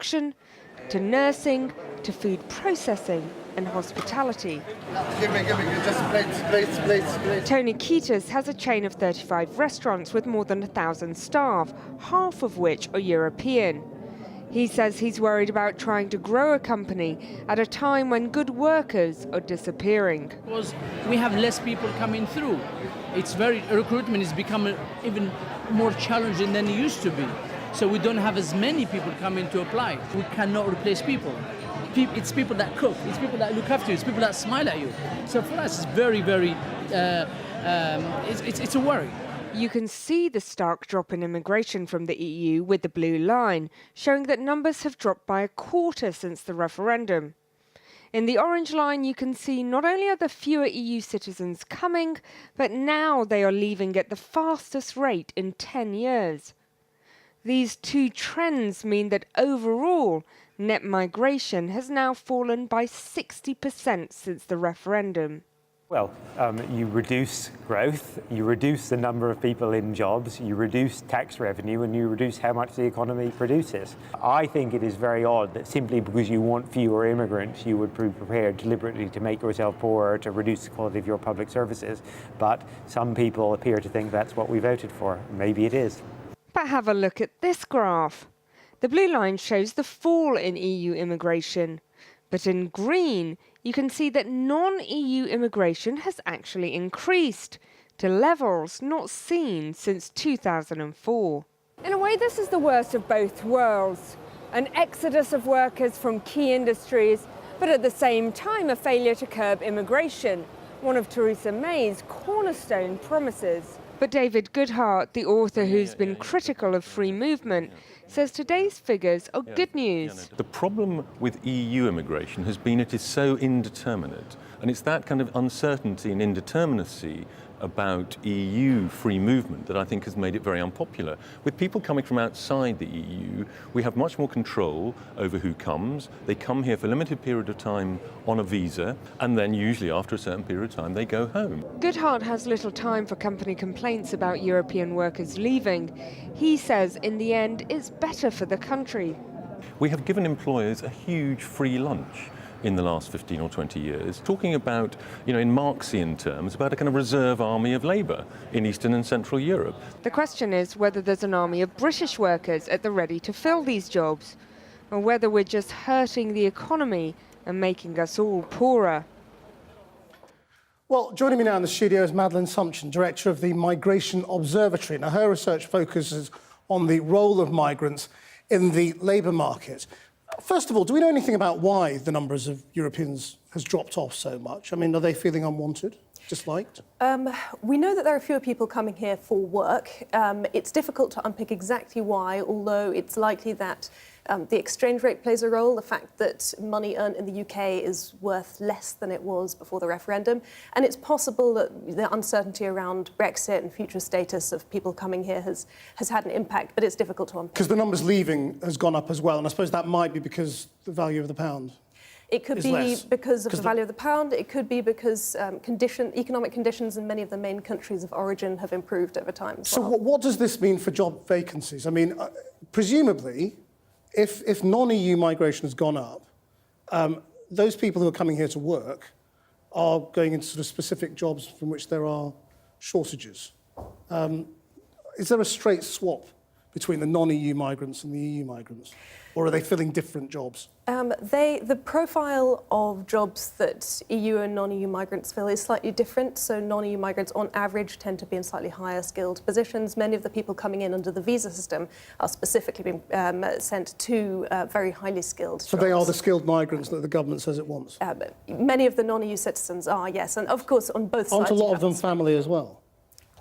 construction, to nursing, to food processing and hospitality. Give me, just plates. Tony Keatis has a chain of 35 restaurants with more than 1,000 staff, half of which are European. He says he's worried about trying to grow a company at a time when good workers are disappearing. Because we have less people coming through. Recruitment is becoming even more challenging than it used to be. So we don't have as many people coming to apply. We cannot replace people. It's people that cook, it's people that look after you, it's people that smile at you. So for us, it's very, it's a worry. You can see the stark drop in immigration from the EU with the blue line, showing that numbers have dropped by a quarter since the referendum. In the orange line, you can see not only are there fewer EU citizens coming, but now they are leaving at the fastest rate in 10 years. These two trends mean that overall, net migration has now fallen by 60% since the referendum. Well, you reduce growth, you reduce the number of people in jobs, you reduce tax revenue, and you reduce how much the economy produces. I think it is very odd that simply because you want fewer immigrants, you would be prepared deliberately to make yourself poorer, to reduce the quality of your public services. But some people appear to think that's what we voted for. Maybe it is. But have a look at this graph. The blue line shows the fall in EU immigration. But in green, you can see that non-EU immigration has actually increased to levels not seen since 2004. In a way, this is the worst of both worlds. An exodus of workers from key industries, but at the same time a failure to curb immigration, one of Theresa May's cornerstone promises. But David Goodhart, the author who's been critical of free movement, says today's figures are good news. The problem with EU immigration has been it is so indeterminate, and it's that kind of uncertainty and indeterminacy about EU free movement that I think has made it very unpopular. With people coming from outside the EU, we have much more control over who comes. They come here for a limited period of time on a visa, and then usually after a certain period of time they go home. Goodhart has little time for company complaints about European workers leaving. He says in the end it's better for the country. We have given employers a huge free lunch in the last 15 or 20 years, talking about, in Marxian terms, about a kind of reserve army of labour in Eastern and Central Europe. The question is whether there's an army of British workers at the ready to fill these jobs, or whether we're just hurting the economy and making us all poorer. Well, joining me now in the studio is Madeleine Sumption, Director of the Migration Observatory. Now, her research focuses on the role of migrants in the labour market. First of all, do we know anything about why the numbers of Europeans has dropped off so much? I mean, are they feeling unwanted, disliked? We know that there are fewer people coming here for work. It's difficult to unpick exactly why, although it's likely that the exchange rate plays a role, the fact that money earned in the UK is worth less than it was before the referendum. And it's possible that the uncertainty around Brexit and future status of people coming here has had an impact, but it's difficult to unpick. Because the numbers leaving has gone up as well, and I suppose that might be because the value of the pound. It could be because of the value of the pound. It could be because economic conditions in many of the main countries of origin have improved over time. So what does this mean for job vacancies? I mean, presumably, if non-EU migration has gone up, those people who are coming here to work are going into sort of specific jobs from which there are shortages. Is there a straight swap between the non-EU migrants and the EU migrants? Or are they filling different jobs? The profile of jobs that EU and non-EU migrants fill is slightly different. So non-EU migrants, on average, tend to be in slightly higher skilled positions. Many of the people coming in under the visa system are specifically being sent to very highly skilled So jobs. they are the skilled migrants that the government says it wants? Many of the non-EU citizens are, yes. And of course, on both sides. Aren't a lot of them family as well?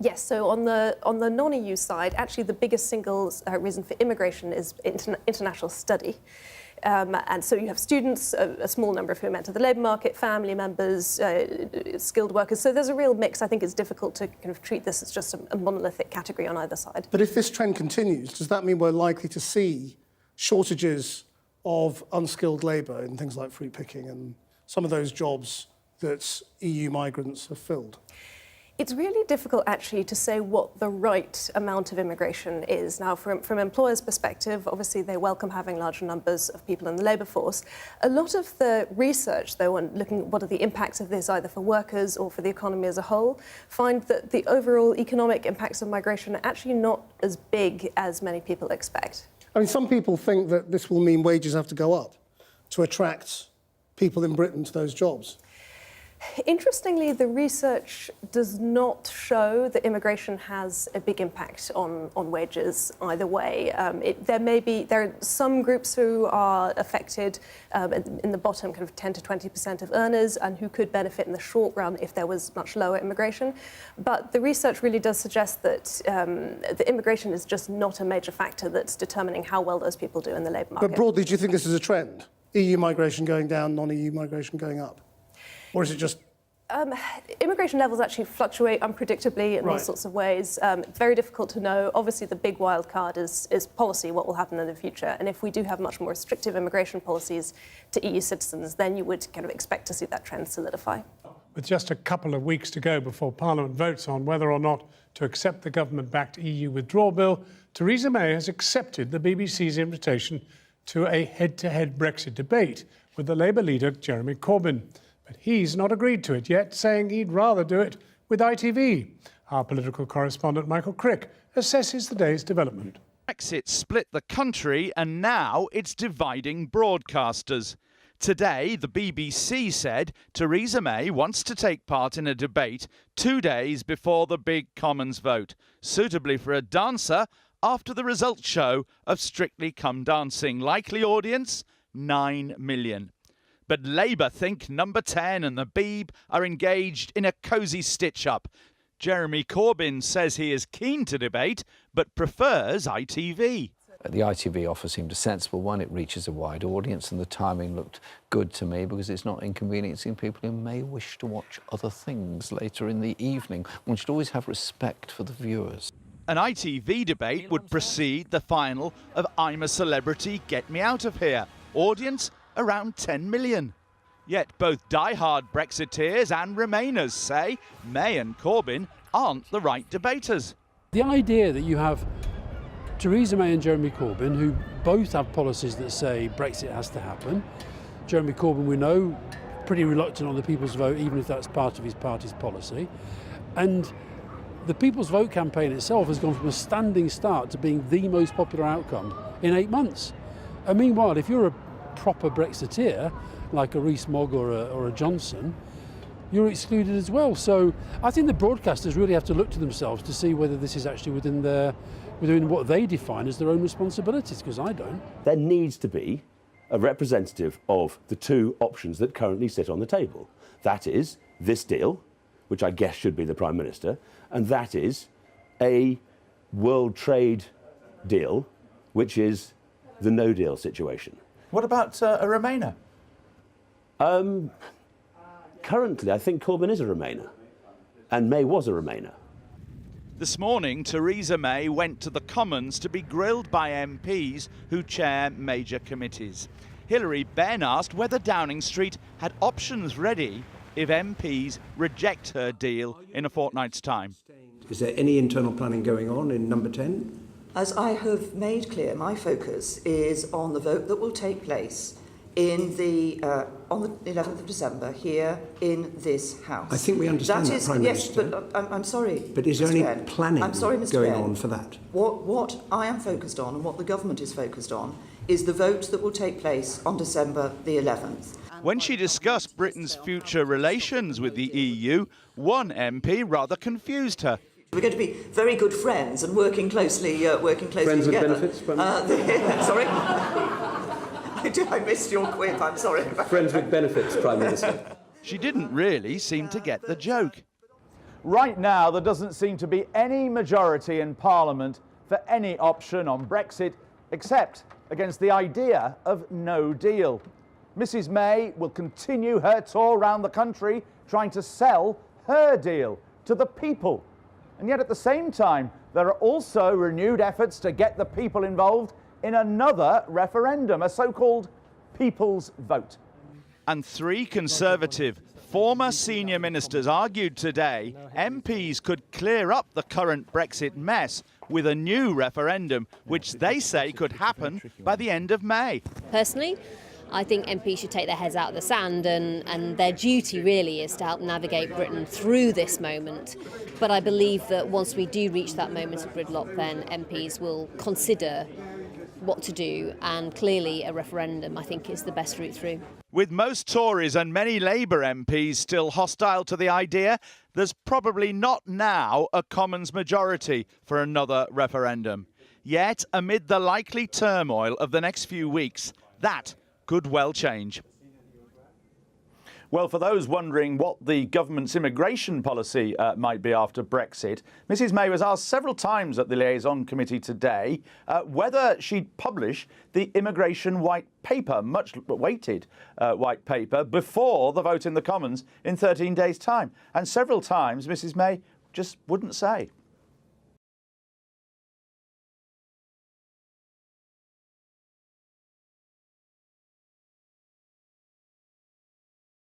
Yes, so on the non-EU side, actually the biggest single reason for immigration is international study. And so you have students, a small number of whom enter the labour market, family members, skilled workers. So there's a real mix. I think it's difficult to kind of treat this as just a monolithic category on either side. But if this trend continues, does that mean we're likely to see shortages of unskilled labour in things like fruit picking and some of those jobs that EU migrants have filled? It's really difficult, actually, to say what the right amount of immigration is. Now, from employers' perspective, obviously they welcome having larger numbers of people in the labour force. A lot of the research, though, on looking at what are the impacts of this, either for workers or for the economy as a whole, find that the overall economic impacts of migration are actually not as big as many people expect. I mean, some people think that this will mean wages have to go up to attract people in Britain to those jobs. Interestingly, the research does not show that immigration has a big impact on wages either way. There are some groups who are affected in the bottom, kind of 10 to 20% of earners, and who could benefit in the short run if there was much lower immigration. But the research really does suggest that the immigration is just not a major factor that's determining how well those people do in the labour market. But broadly, do you think this is a trend? EU migration going down, non-EU migration going up? Or is it just... Immigration levels actually fluctuate unpredictably in all sorts of ways. It's very difficult to know. Obviously, the big wild card is policy, what will happen in the future. And if we do have much more restrictive immigration policies to EU citizens, then you would kind of expect to see that trend solidify. With just a couple of weeks to go before Parliament votes on whether or not to accept the government-backed EU withdrawal bill, Theresa May has accepted the BBC's invitation to a head-to-head Brexit debate with the Labour leader, Jeremy Corbyn. But he's not agreed to it yet, saying he'd rather do it with ITV. Our political correspondent, Michael Crick, assesses the day's development. Brexit split the country and now it's dividing broadcasters. Today, the BBC said Theresa May wants to take part in a debate 2 days before the big Commons vote, suitably for a dancer after the results show of Strictly Come Dancing. Likely audience, 9 million. But Labour think Number 10 and the Beeb are engaged in a cosy stitch-up. Jeremy Corbyn says he is keen to debate, but prefers ITV. The ITV offer seemed a sensible one. It reaches a wide audience, and the timing looked good to me because it's not inconveniencing people who may wish to watch other things later in the evening. One should always have respect for the viewers. An ITV debate would precede the final of I'm a Celebrity, Get Me Out of Here. Audience around 10 million. Yet both die-hard Brexiteers and Remainers say May and Corbyn aren't the right debaters. The idea that you have Theresa May and Jeremy Corbyn, who both have policies that say Brexit has to happen. Jeremy Corbyn, we know, pretty reluctant on the People's Vote, even if that's part of his party's policy. And the People's Vote campaign itself has gone from a standing start to being the most popular outcome in 8 months. And meanwhile, if you're a proper Brexiteer, like a Rees-Mogg or a Johnson, you're excluded as well. So I think the broadcasters really have to look to themselves to see whether this is actually within what they define as their own responsibilities, because I don't. There needs to be a representative of the two options that currently sit on the table. That is this deal, which I guess should be the Prime Minister, and that is a world trade deal, which is the no-deal situation. What about a Remainer? Currently, I think Corbyn is a Remainer, and May was a Remainer. This morning, Theresa May went to the Commons to be grilled by MPs who chair major committees. Hilary Benn asked whether Downing Street had options ready if MPs reject her deal in a fortnight's time. Is there any internal planning going on in Number 10? As I have made clear, my focus is on the vote that will take place in on the 11th of December here in this House. I think we understand that, Prime Minister. Yes, but I'm sorry. But is there any planning going on for that? What I am focused on and what the government is focused on is the vote that will take place on December the 11th. When she discussed Britain's future relations with the EU, one MP rather confused her. We're going to be very good friends and working closely Friends together. with benefits? Sorry? I missed your quip, I'm sorry. Friends with benefits, Prime Minister. She didn't really seem to get the joke. Right now, there doesn't seem to be any majority in Parliament for any option on Brexit, except against the idea of no deal. Mrs May will continue her tour around the country trying to sell her deal to the people. And yet at the same time, there are also renewed efforts to get the people involved in another referendum, a so-called people's vote. And three Conservative, former senior ministers argued today MPs could clear up the current Brexit mess with a new referendum, which they say could happen by the end of May. Personally, I think MPs should take their heads out of the sand, and their duty really is to help navigate Britain through this moment. But I believe that once we do reach that moment of gridlock, then MPs will consider what to do, and clearly a referendum, I think, is the best route through. With most Tories and many Labour MPs still hostile to the idea, there's probably not now a Commons majority for another referendum. Yet, amid the likely turmoil of the next few weeks, that could well change. Well, for those wondering what the government's immigration policy might be after Brexit, Mrs May was asked several times at the Liaison Committee today whether she'd publish the immigration white paper, much awaited white paper, before the vote in the Commons in 13 days' time. And several times Mrs May just wouldn't say.